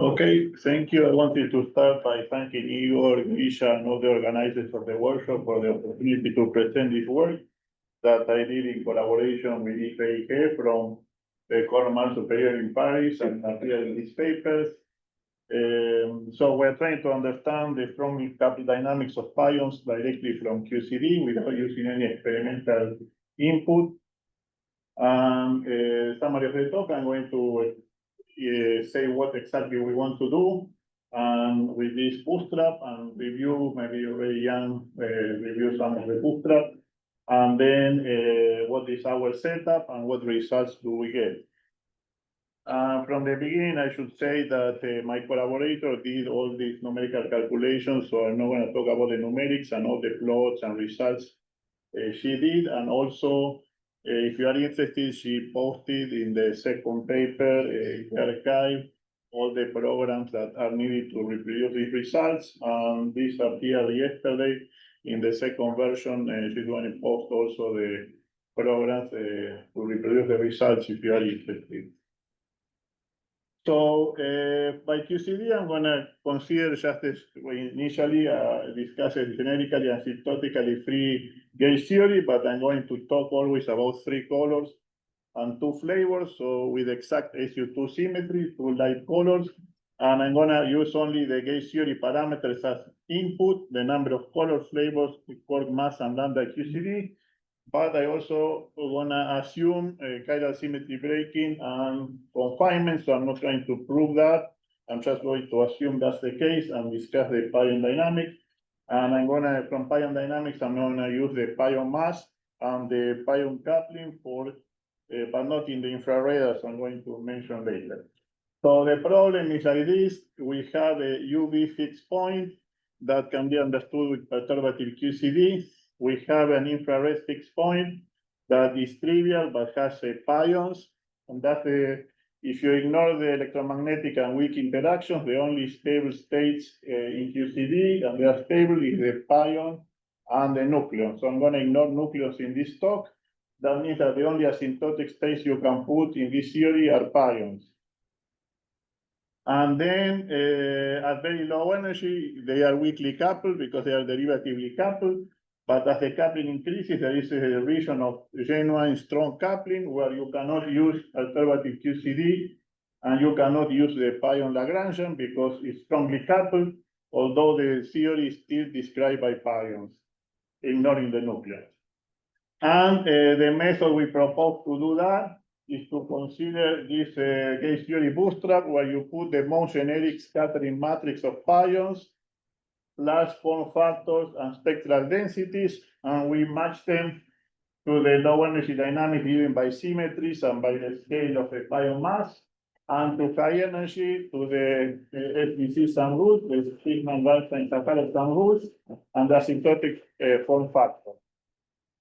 Okay, thank you. I wanted to start by thanking Igor, Grisha, and all the organizers of the workshop for the opportunity to present this work that I did in collaboration with IFEIG from the Cornell Superior in Paris and appeared in these papers. So we're trying to understand the strong couple dynamics of pions directly from QCD without using any experimental input. Summary of the talk, I'm going to say what exactly we want to do, and with this bootstrap and review, maybe already Jan review some of the bootstrap, and then what is our setup and what results do we get. From the beginning, I should say that my collaborator did all these numerical calculations, so I'm not going to talk about the numerics and all the plots and results she did, and also if you are interested, she posted in the second paper, in the archive, all the programs that are needed to reproduce these results. And this appeared yesterday in the second version. She's going to post also the programs to reproduce the results if you are interested. So by QCD, I'm going to consider just as we initially discussed generically and asymptotically free gauge theory, but I'm going to talk always about 3 colors and 2 flavors. So with exact SU2 symmetry, 2 light colors, and I'm going to use only the gauge theory parameters as input, the number of color flavors, the quark mass, and lambda QCD. But I also want to assume chiral symmetry breaking and confinement, so I'm not trying to prove that. I'm just going to assume that's the case and discuss the pion dynamics. And I'm going to, from pion dynamics, I'm going to use the pion mass and the pion coupling for, but not in the infrared, as I'm going to mention later. So the problem is like this: we have a UV fixed point that can be understood with perturbative QCD. We have an infrared fixed point that is trivial but has pions, and that's if you ignore the electromagnetic and weak interactions, the only stable states in QCD, and they are stable, is the pion and the nucleon. So I'm going to ignore nucleons in this talk. That means that the only asymptotic states you can put in this theory are pions. And then at very low energy, they are weakly coupled because they are derivatively coupled. But as the coupling increases, there is a region of genuine strong coupling where you cannot use alternative QCD and you cannot use the pion Lagrangian because it's strongly coupled, although the theory is still described by pions, ignoring the nucleus. And the method we propose to do that is to consider this Gauge Theory Bootstrap, where you put the most generic scattering matrix of pions, large form factors and spectral densities, and we match them to the low energy dynamics given by symmetries and by the scale of the pion mass, and to high energy to the SBC sum root, the Sigma-Waldstein-Sakharov sum roots, and the asymptotic form factor.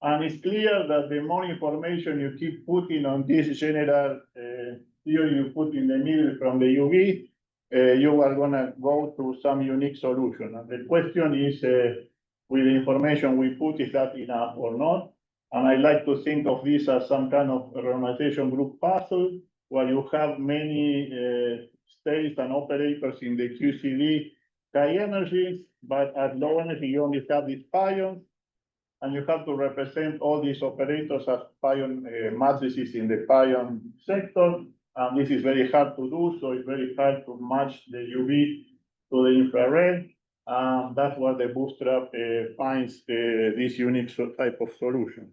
And it's clear that the more information you keep putting on this general theory you put in the middle from the UV, you are going to go to some unique solution. And the question is, with the information we put, is that enough or not? And I like to think of this as some kind of renormalization group puzzle, where you have many states and operators in the QCD high energies, but at low energy you only have these pions, and you have to represent all these operators as pion matrices in the pion sector. And this is very hard to do, so it's very hard to match the UV to the infrared. That's where the bootstrap finds this unique type of solution.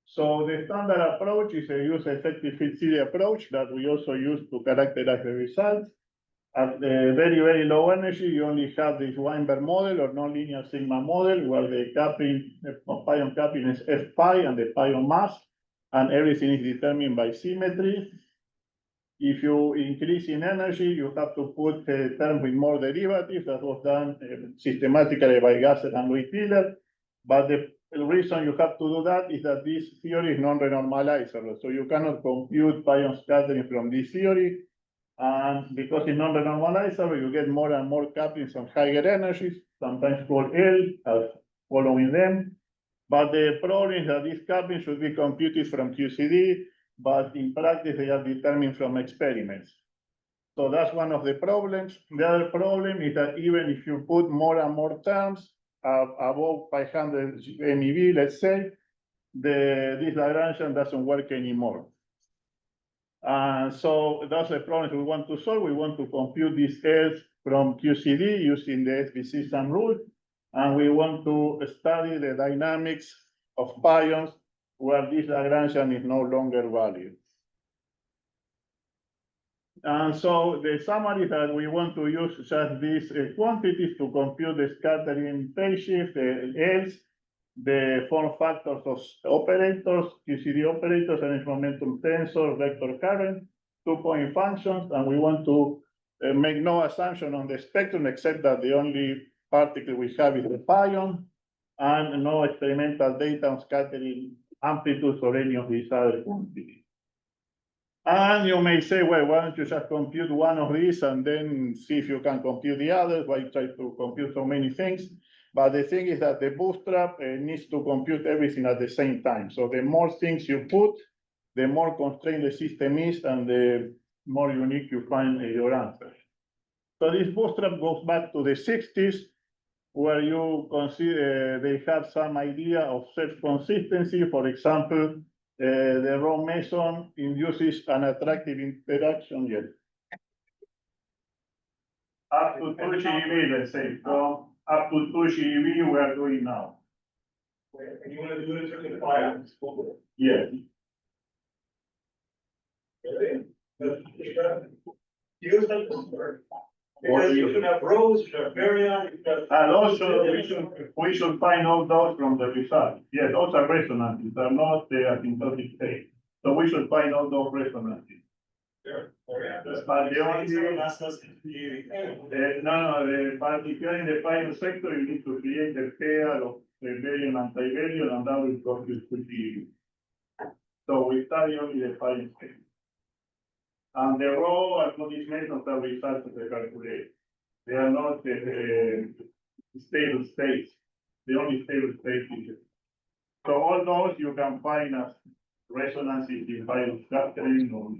So the standard approach is a use effective field theory approach that we also use to characterize the results. At the very, very low energy, you only have this Weinberg model or nonlinear sigma model, where the coupling, the pion coupling is F pi and the pion mass, and everything is determined by symmetry. If you increase in energy, you have to put a term with more derivatives. That was done systematically by Gasser and Louis Tiller. But the reason you have to do that is that this theory is non-renormalizable. So you cannot compute pion scattering from this theory. And because it's non-renormalizable, you get more and more couplings on higher energies, sometimes called L, as following them. But the problem is that these couplings should be computed from QCD, but in practice, they are determined from experiments. So that's one of the problems. The other problem is that even if you put more and more terms above 500 MeV, let's say, this Lagrangian doesn't work anymore. So that's the problem we want to solve. We want to compute these L's from QCD using the SVC sum rule. And we want to study the dynamics of pions where this Lagrangian is no longer valid. And so the summary is that we want to use just these quantities to compute the scattering phase shift, the L's, the form factors of operators, QCD operators, and momentum tensor, vector current, 2-point functions, and we want to make no assumption on the spectrum except that the only particle we have is the pion, and no experimental data on scattering amplitudes or any of these other quantities. And you may say, well, why don't you just compute one of these and then see if you can compute the others? Why try to compute so many things? But the thing is that the bootstrap needs to compute everything at the same time. So the more things you put, the more constrained the system is and the more unique you find your answer. So this bootstrap goes back to the 60s, where you consider they have some idea of self-consistency. For example, the Rho meson induces an attractive interaction yet. Up to 2 GeV, let's say, from up to 2 GeV we are doing now. And you want to do it in the pions? Yes. Use like this word. Because you should have rows, you should have baryon, you should have. And also, we should find out those from the result. Yeah, those are resonances, they're not the asymptotic state. So we should find out those resonances. Sure. But the only, but if you're in the pion sector, you need to create a pair of baryon and anti-baryon, and that will cost you 2 GeV. So we study only the pion sector. And the Rho and all these methods are results of the calculation. They are not stable states. The only stable state is. So all those you can find as resonances in pion scattering or.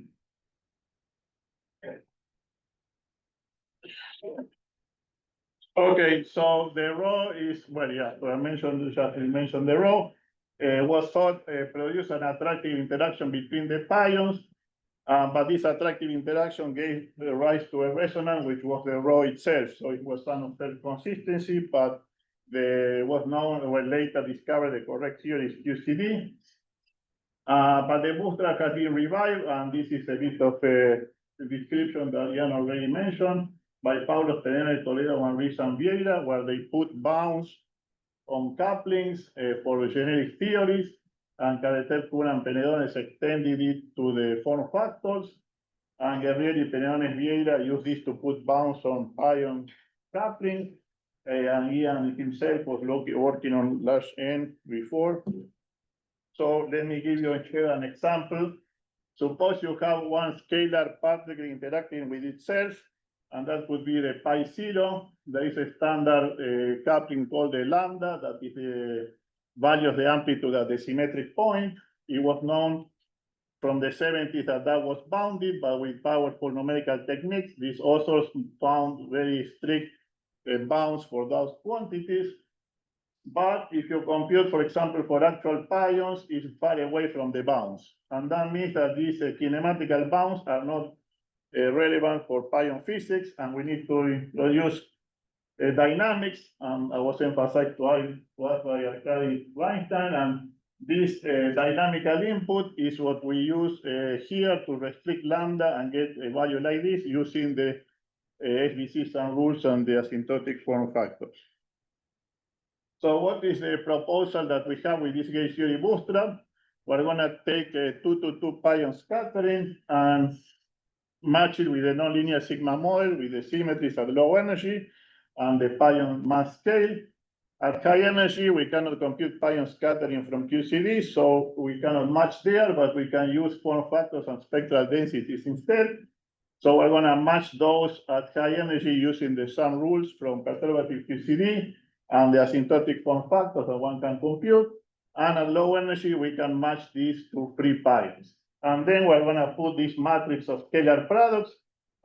Okay, so the Rho is, well, yeah, so I mentioned the Rho. Was thought produce an attractive interaction between the pions. But this attractive interaction gave rise to a resonance, which was the Rho itself. So it was some of self-consistency, but was known when later discovered the correct theory is QCD. But the bootstrap has been revived, and this is a bit of a description that Ian already mentioned by Paulo Pereira, Toledo, and Rizan Vieira, where they put bounds on couplings for generic theories. And Careter, Cura, and Penedones extended it to the form factors. And Guerrieri, Penedones, Vieira used this to put bounds on pion coupling. And Ian himself was working on large N before. So let me give you here an example. Suppose you have one scalar particle interacting with itself, and that would be the pi 0. There is a standard coupling called the lambda, that is the value of the amplitude at the symmetric point. It was known from the 70s that was bounded, but with powerful numerical techniques, these authors found very strict bounds for those quantities. But if you compute, for example, for actual pions, it's far away from the bounds. And that means that these kinematical bounds are not relevant for pion physics, and we need to introduce dynamics. I was emphasized by Arkady Weinstein, and this dynamical input is what we use here to restrict lambda and get a value like this using the SVC sum rules and the asymptotic form factors. So what is the proposal that we have with this gauge theory bootstrap? We're going to take a 2-to-2 pion scattering and match it with a nonlinear sigma model with the symmetries at low energy and the pion mass scale. At high energy, we cannot compute pion scattering from QCD, so we cannot match there, but we can use form factors and spectral densities instead. So we're going to match those at high energy using the sum rules from perturbative QCD and the asymptotic form factors that one can compute. And at low energy, we can match these to free pions. And then we're going to put this matrix of scalar products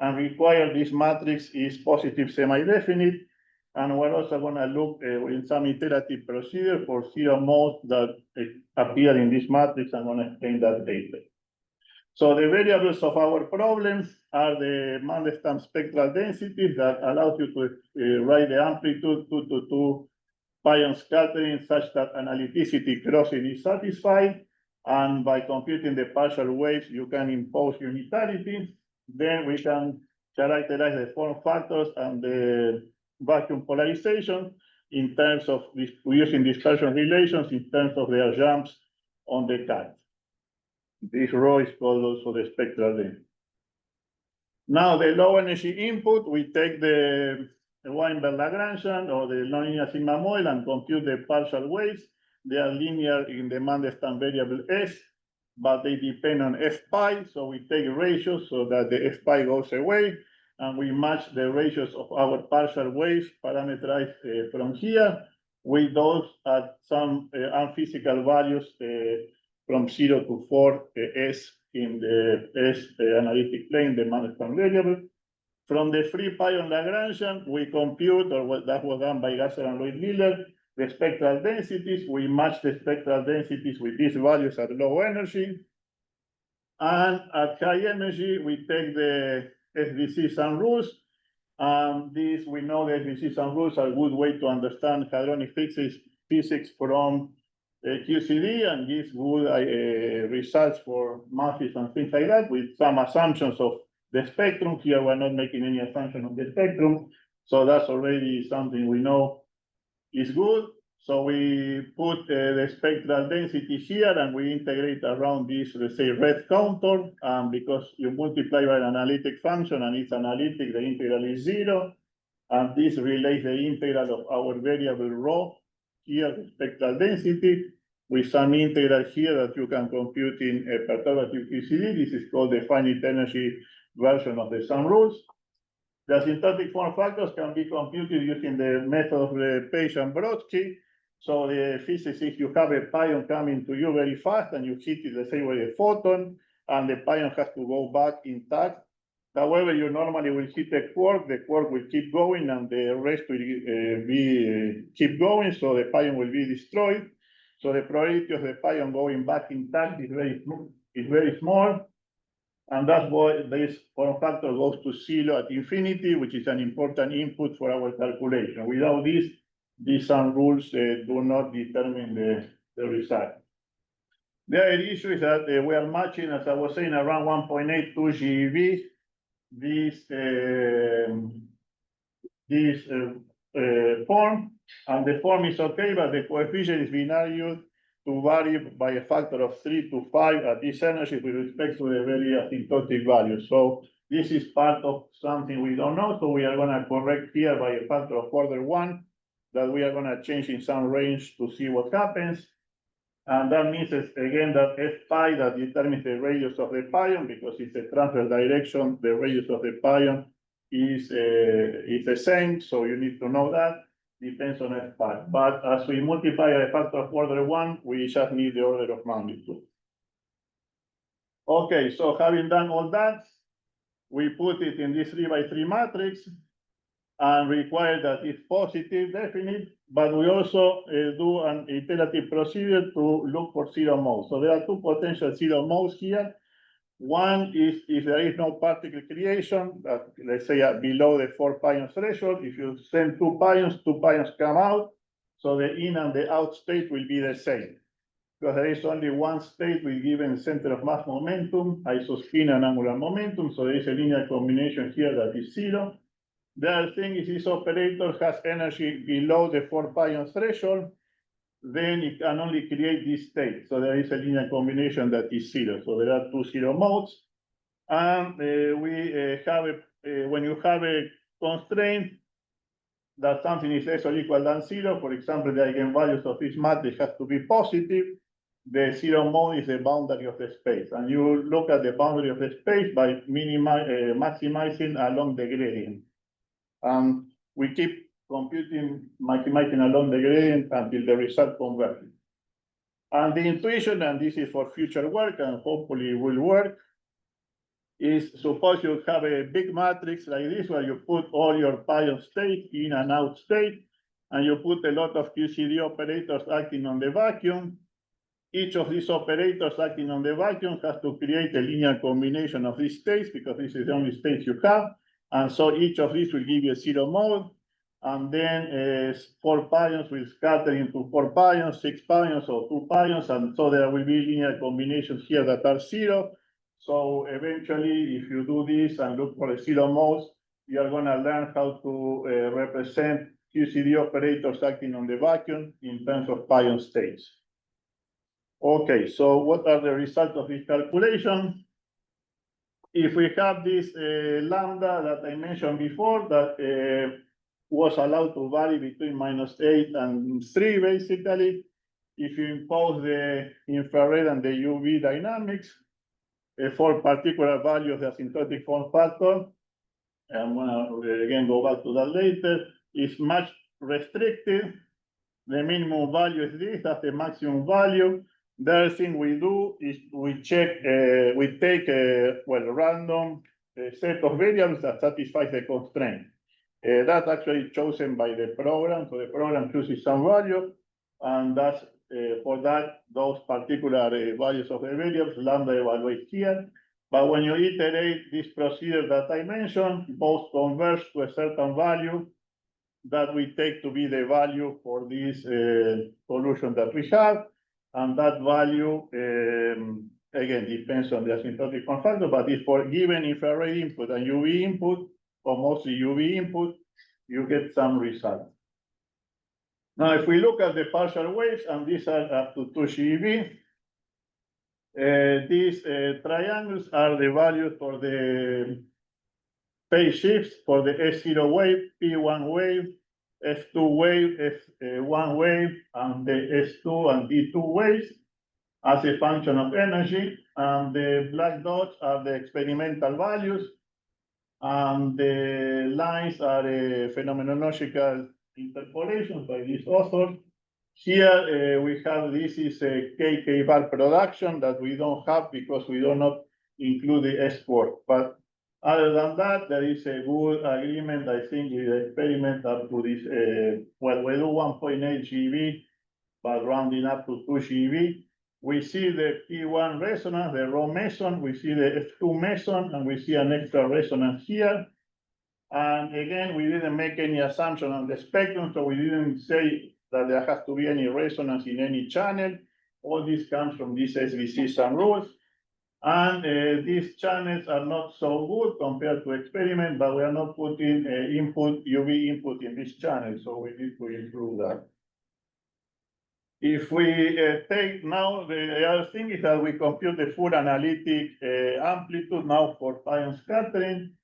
and require this matrix is positive semi-definite. And we're also going to look in some iterative procedure for zero modes that appear in this matrix. I'm going to explain that later. So the variables of our problem are the Mandelstam spectral density that allows you to write the amplitude 2 to 2 pion scattering such that analyticity crossing is satisfied. And by computing the partial waves, you can impose unitarity. Then we can characterize the form factors and the vacuum polarization in terms of using dispersion relations in terms of their jumps on the cut. This rho is called also the spectral density. Now the low energy input, we take the Weinberg-Lagrangian or the nonlinear sigma model and compute the partial waves. They are linear in the Mandelstam variable S, but they depend on f pi. So we take ratios so that the f pi goes away, and we match the ratios of our partial waves parameterized from here with those at some unphysical values from 0 to 4 S in the S analytic plane, the Mandelstam variable. From the free pion Lagrangian, we compute, or that was done by Gasser and Lloyd Miller, the spectral densities. We match the spectral densities with these values at low energy. And at high energy, we take the SDC sum rules. These, we know the SDC sum rules are a good way to understand hadronic physics from QCD and gives good results for masses and things like that with some assumptions of the spectrum. Here, we're not making any assumption of the spectrum. So that's already something we know is good. So we put the spectral density here and we integrate around this, let's say, red contour. Because you multiply by an analytic function and it's analytic, the integral is 0. And this relates the integral of our variable rho, here, the spectral density, with some integral here that you can compute in a perturbative QCD. This is called the finite energy version of the sum rules. The asymptotic form factors can be computed using the method of the Page and Brodsky. So the physicist, you have a pion coming to you very fast and you hit it the same way a photon, and the pion has to go back intact. However, you normally will hit a quark, the quark will keep going and the rest will keep going, so the pion will be destroyed. So the probability of the pion going back intact is very small. And that's why this form factor goes to 0 at infinity, which is an important input for our calculation. Without this, these sum rules do not determine the result. The other issue is that we are matching, as I was saying, around 1.82 GeV. This form, and the form is okay, but the coefficient is being argued to vary by a factor of 3 to 5 at this energy with respect to the very asymptotic value. So this is part of something we don't know. So we are going to correct here by a factor of order 1 that we are going to change in some range to see what happens. And that means, again, that f pi that determines the radius of the pion, because it's a transverse direction, the radius of the pion is the same. So you need to know that. Depends on f pi. But as we multiply a factor of order 1, we just need the order of magnitude. Okay, so having done all that, we put it in this 3 by 3 matrix and require that it's positive, definite, but we also do an iterative procedure to look for 0 modes. So there are 2 potential 0 modes here. One is if there is no particle creation, let's say below the 4 pion threshold. If you send 2 pions come out, so the in and the out state will be the same. Because there is only one state with given center of mass momentum, isospin and angular momentum, so there is a linear combination here that is 0. The other thing is this operator has energy below the 4 pion threshold, then it can only create this state. So there is a linear combination that is 0. So there are 2 0 modes. And we have when you have a constraint that something is less or equal than 0, for example, the eigenvalues of this matrix has to be positive. The 0 mode is the boundary of the space. And you look at the boundary of the space by maximizing along the gradient. We keep computing, maximizing along the gradient until the result converges. And the intuition, and this is for future work, and hopefully it will work, is suppose you have a big matrix like this where you put all your pion state in and out state, and you put a lot of QCD operators acting on the vacuum. Each of these operators acting on the vacuum has to create a linear combination of these states because this is the only states you have. And so each of these will give you a zero mode. And then 4 pions will scatter into 4 pions, 6 pions, or 2 pions. And so there will be linear combinations here that are zero. So eventually, if you do this and look for the zero modes, you are going to learn how to represent QCD operators acting on the vacuum in terms of pion states. Okay, so what are the results of this calculation? If we have this lambda that I mentioned before, that was allowed to vary between -8 and 3, basically. If you impose the infrared and the UV dynamics for particular value of the asymptotic form factor, I'm gonna again go back to that later, is much restricted. The minimum value is this, that's the maximum value. The other thing we do is we check, we take a random set of variables that satisfies the constraint. That's actually chosen by the program, so the program chooses some value, and that's for that, those particular values of the variables, lambda evaluates here. But when you iterate this procedure that I mentioned, both converge to a certain value that we take to be the value for this solution that we have. And that value, again, depends on the asymptotic form factor, but if for given infrared input and UV input, or mostly UV input, you get some result. Now, if we look at the partial waves, and these are up to 2 GeV, these triangles are the values for the phase shifts for the S0 wave, P1 wave, S2 wave, S1 wave, and the S2 and D2 waves as a function of energy. And the black dots are the experimental values. And the lines are phenomenological interpolations by this author. Here we have, this is a KK bar production that we don't have because we do not include the S4. But other than that, there is a good agreement, I think, with the experiment up to this, we do 1.8 GeV, but rounding up to 2 GeV. We see the P1 resonance, the raw meson, we see the F2 meson, and we see an extra resonance here. And again, we didn't make any assumption on the spectrum, so we didn't say that there has to be any resonance in any channel. All this comes from these SVC some rules. And these channels are not so good compared to experiment, but we are not putting UV input in this channel, so we need to improve that. If we take now, the other thing is that we compute the full analytic amplitude now for pion scattering,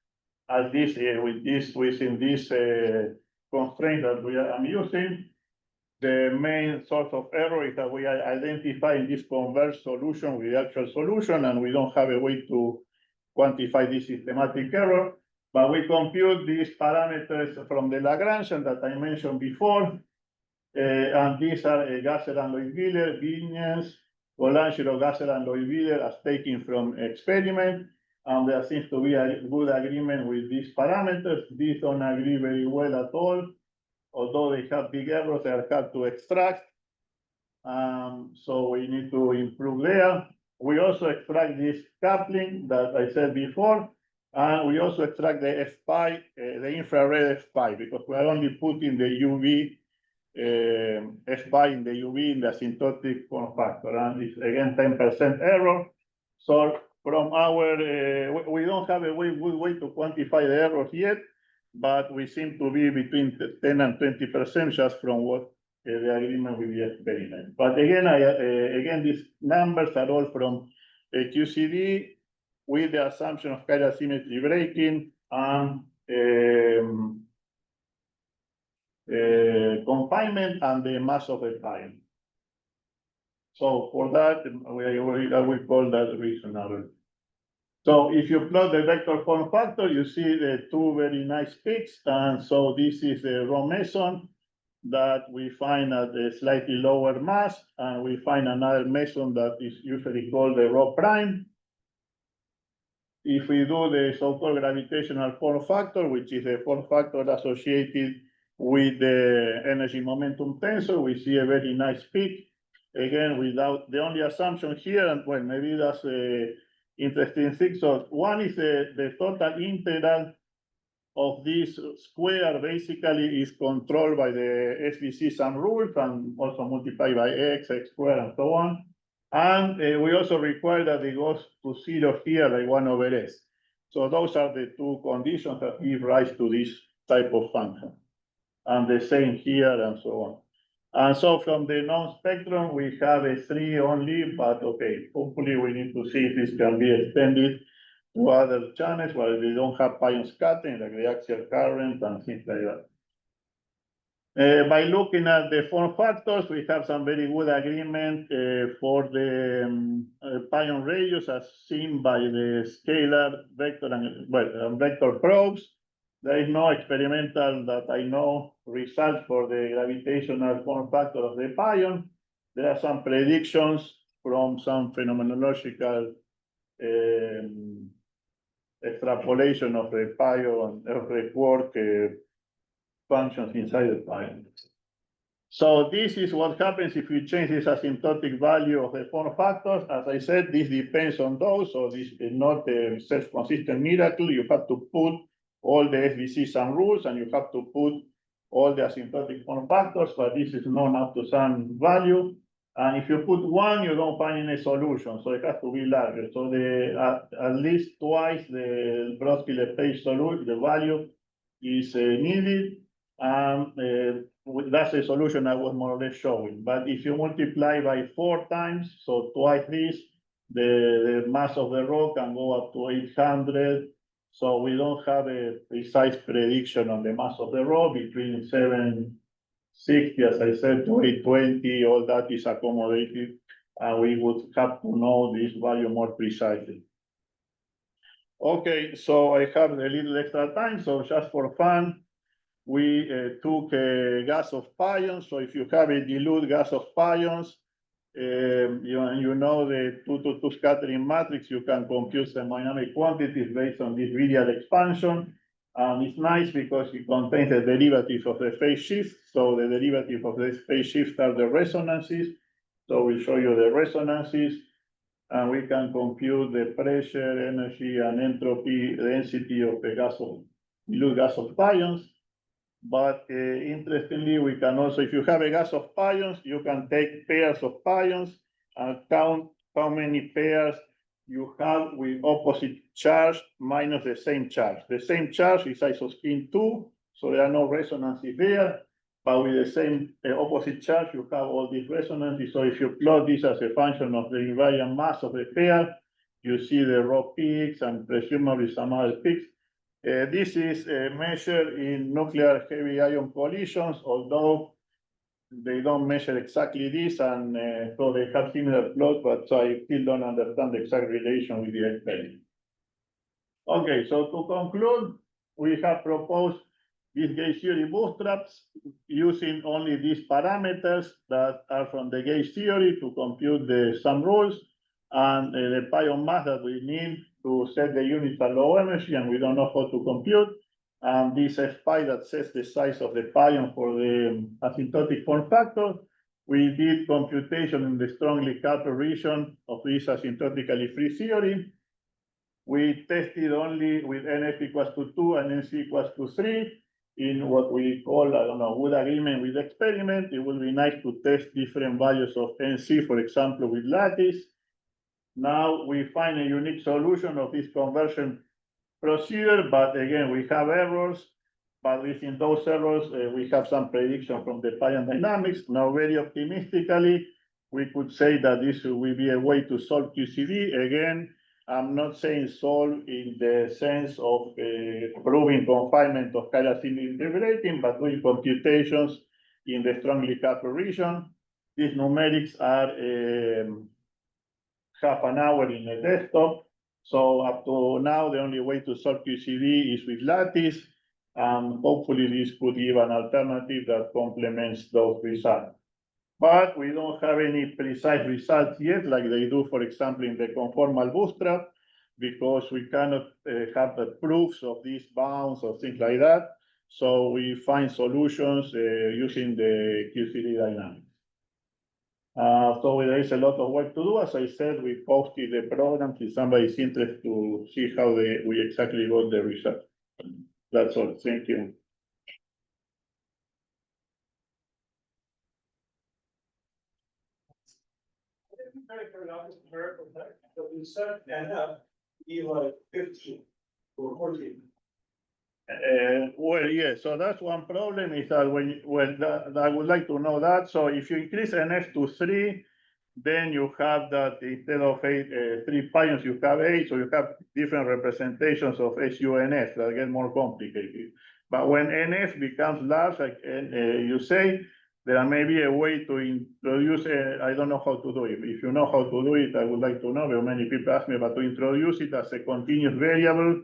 as this within this constraint that I'm using. The main source of error is that we are identifying this converged solution with the actual solution, and we don't have a way to quantify this systematic error. But we compute these parameters from the Lagrangian that I mentioned before. And these are Gasser and Loyd-Wheeler, Vignes, Colangelo, Gasser and Loyd-Wheeler as taken from experiment. And there seems to be a good agreement with these parameters. These don't agree very well at all. Although they have big errors, they are hard to extract. So we need to improve there. We also extract this coupling that I said before. And we also extract the F-pi, the infrared F-pi, because we are only putting the UV F-pi in the UV in the asymptotic form factor. And it's again 10% error. So from our, we don't have a good way to quantify the errors yet, but we seem to be between 10 and 20% just from what the agreement with the experiment. But again, again, these numbers are all from QCD with the assumption of chiral symmetry breaking and confinement and the mass of the time. So for that, I will call that reasonable. So if you plot the vector form factor, you see the two very nice peaks. And so this is the raw meson that we find at a slightly lower mass. And we find another meson that is usually called the raw prime. if we do the so-called gravitational form factor, which is the form factor associated with the energy momentum tensor, we see a very nice peak. Again, without the only assumption here, and well, maybe that's a interesting thing. So one is the total integral of this square basically is controlled by the SVC sum rules and also multiplied by x squared, and so on. And we also require that it goes to 0 here, like 1 over s. So those are the two conditions that give rise to this type of function. And the same here and so on. And so from the known spectrum, we have a 3 only, but okay, hopefully we need to see if this can be extended to other channels where they don't have pion scattering, like the axial current and things like that. By looking at the form factors, we have some very good agreement for the pion radius as seen by the scalar vector and vector probes. There is no experimental that I know result for the gravitational form factor of the pion. There are some predictions from some phenomenological extrapolation of the pion of the quark functions inside the pion. So this is what happens if you change this asymptotic value of the form factors. As I said, this depends on those, so this is not a self-consistent miracle. You have to put all the SVC sum rules, and you have to put all the asymptotic form factors, but this is known up to some value. And if you put 1, you don't find any solution, so it has to be larger. So at least twice the Brodsky-Lepage solution, the value is needed. That's a solution I was more or less showing. But if you multiply by 4 times, so twice this, the mass of the rock can go up to 800. So we don't have a precise prediction on the mass of the rock between 760, as I said, to 820. All that is accommodated, and we would have to know this value more precisely. Okay, so I have a little extra time, so just for fun, we took a gas of pions. So if you have a dilute gas of pions, you know the 2 to 2 scattering matrix, you can compute thermodynamic quantities based on this radial expansion. And it's nice because it contains the derivative of the phase shift. So the derivative of the phase shift are the resonances. So we'll show you the resonances, and we can compute the pressure, energy, and entropy density of the dilute gas of pions. But interestingly, we can also, if you have a gas of pions, you can take pairs of pions and count how many pairs you have with opposite charge minus the same charge. The same charge is isospin 2, so there are no resonances there. But with the same opposite charge, you have all these resonances. So if you plot this as a function of the invariant mass of the pair, you see the raw peaks and presumably some other peaks. This is measured in nuclear heavy ion collisions, although they don't measure exactly this, and so they have similar plots, but so I still don't understand the exact relation with the experiment. Okay, so to conclude, we have proposed these gauge theory bootstraps using only these parameters that are from the gauge theory to compute the sum rules and the pion mass that we need to set the units at low energy, and we don't know how to compute. And this F-pi that sets the size of the pion for the asymptotic form factor. We did computation in the strongly coupled region of this asymptotically free theory. We tested only with NF equals to 2 and NC equals to 3 in what we call, I don't know, good agreement with experiment. It would be nice to test different values of NC, for example, with lattice. Now we find a unique solution of this conversion procedure, but again, we have errors. But within those errors, we have some prediction from the pion dynamics. Now, very optimistically, we could say that this will be a way to solve QCD. Again, I'm not saying solve in the sense of proving confinement of chiral integrating, but doing computations in the strongly coupled region. These numerics are half an hour in a desktop. So up to now, the only way to solve QCD is with lattice. And hopefully this could give an alternative that complements those results. But we don't have any precise results yet, like they do, for example, in the conformal bootstrap. because we cannot have the proofs of these bounds or things like that. So we find solutions using the QCD dynamics. So there is a lot of work to do. As I said, we posted the programs if somebody's interested to see how we exactly got the result. That's all. Thank you. So you said NF, be like 15 or 14. Well, yeah, so that's one problem is that I would like to know that. So if you increase NF to 3, then you have that instead of 3 pions, you have 8, so you have different representations of SUNF that get more complicated. But when NF becomes large, like you say, there may be a way to introduce, I don't know how to do it. If you know how to do it, I would like to know, but many people ask me, but to introduce it as a continuous variable,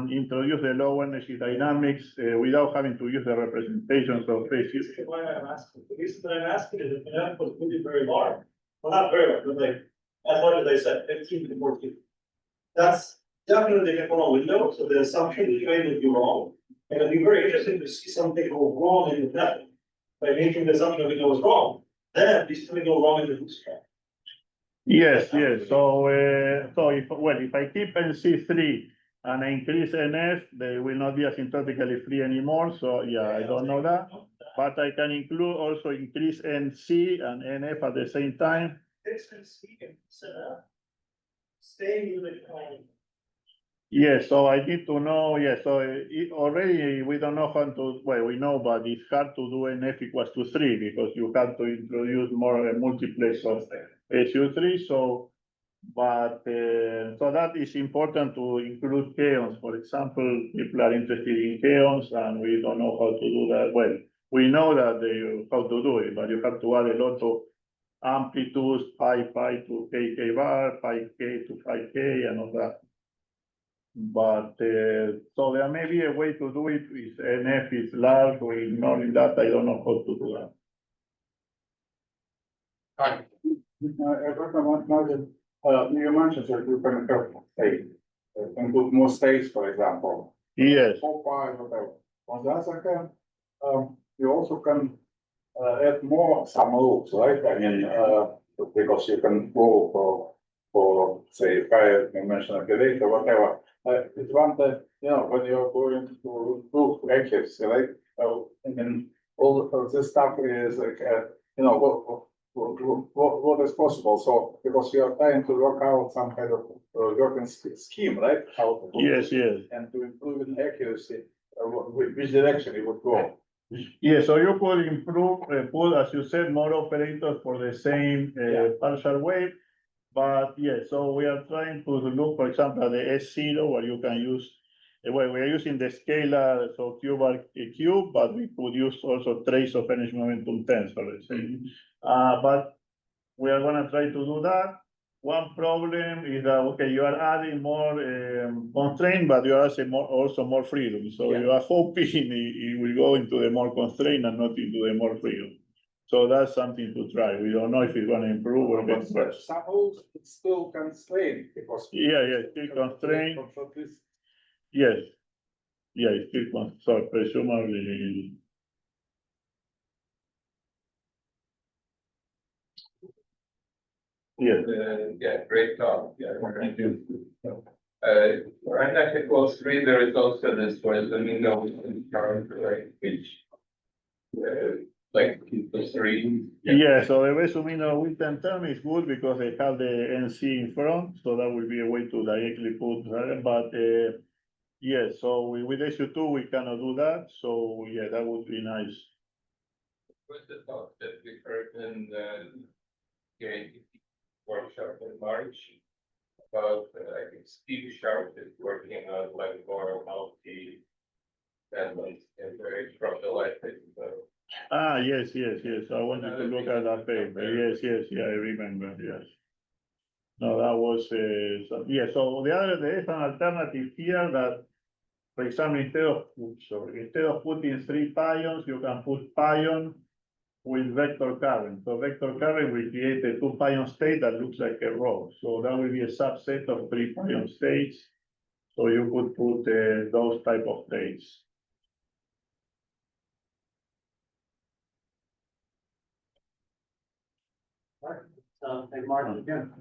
introduce the low energy dynamics without having to use the representations of phases. Why I'm asking, the reason that I'm asking is if the NF was really very large, well, not very large, but like, as much as I said, 15 to 14. That's definitely a wrong window, so the assumption the trade would be wrong. And it'd be very interesting to see something go wrong in the method. By making the assumption we know is wrong, then these things go wrong in the bootstrap. Yes, yes. So, if I keep NC3 and I increase NF, they will not be asymptotically free anymore. So, yeah, I don't know that. But I can include also increase NC and NF at the same time. This NC can set up, stay in the time. Yes, so I need to know, yes, so already we don't know how to, well, we know, but it's hard to do NF equals to 3 because you have to introduce more multiplex of SU3, so, but, so that is important to include kaons. For example, people are interested in kaons and we don't know how to do that. Well, we know that how to do it, but you have to add a lot of amplitudes, pi to kk bar, pi k to phi k and all that. But so there may be a way to do it if NF is large or ignoring that. I don't know how to do that. Hi. You mentioned that you can have state, include more states, for example. Yes. 4, 5, whatever. On the other hand, you also can add more some rules, right? I mean, because you can go for say, fire dimensional operator, whatever. It's one that, you know, when you're going to prove accuracy, right? I mean, all of this stuff is like, you know, what is possible. So, because you are trying to work out some kind of working scheme, right? How to Yes, yes. And to improve in accuracy, which direction it would go. Yeah, so you could improve, put, as you said, more operators for the same partial wave. But yeah, so we are trying to look, for example, at the S0 where you can use, well, we are using the scalar, so Q bar cube, but we could use also trace of energy momentum tensor, let's say. But we are gonna try to do that. One problem is that, okay, you are adding more constraint, but you are also more freedom. So you are hoping it will go into the more constraint and not into the more freedom. So that's something to try. We don't know if it's going to improve or get worse. Suppose it's still constrained because. Yeah, still constrained. Yes. Yeah, it's still constrained. So presumably. Yes. Yeah, great talk. Yeah, thank you. For NF equals 3, there is also this one, the minimum current rate, which like equals 3. Yeah, so the Vesumino Wilton term is good because they have the NC in front, so that will be a way to directly put that. But yeah, so with SU2 we cannot do that. So yeah, that would be nice. What's the talk that we heard in the workshop in March about I think Steve Sharp is working on like more multi elements and very from the light. Yes. I wanted to look at that paper. Yes, yeah, I remember, yes. No, that was, so there is an alternative here that, for example, instead of putting 3 pions, you can put pion with vector current. So vector current will create a two pion state that looks like a row. So that will be a subset of three pion states. So you could put those type of states. So, thank Mark again.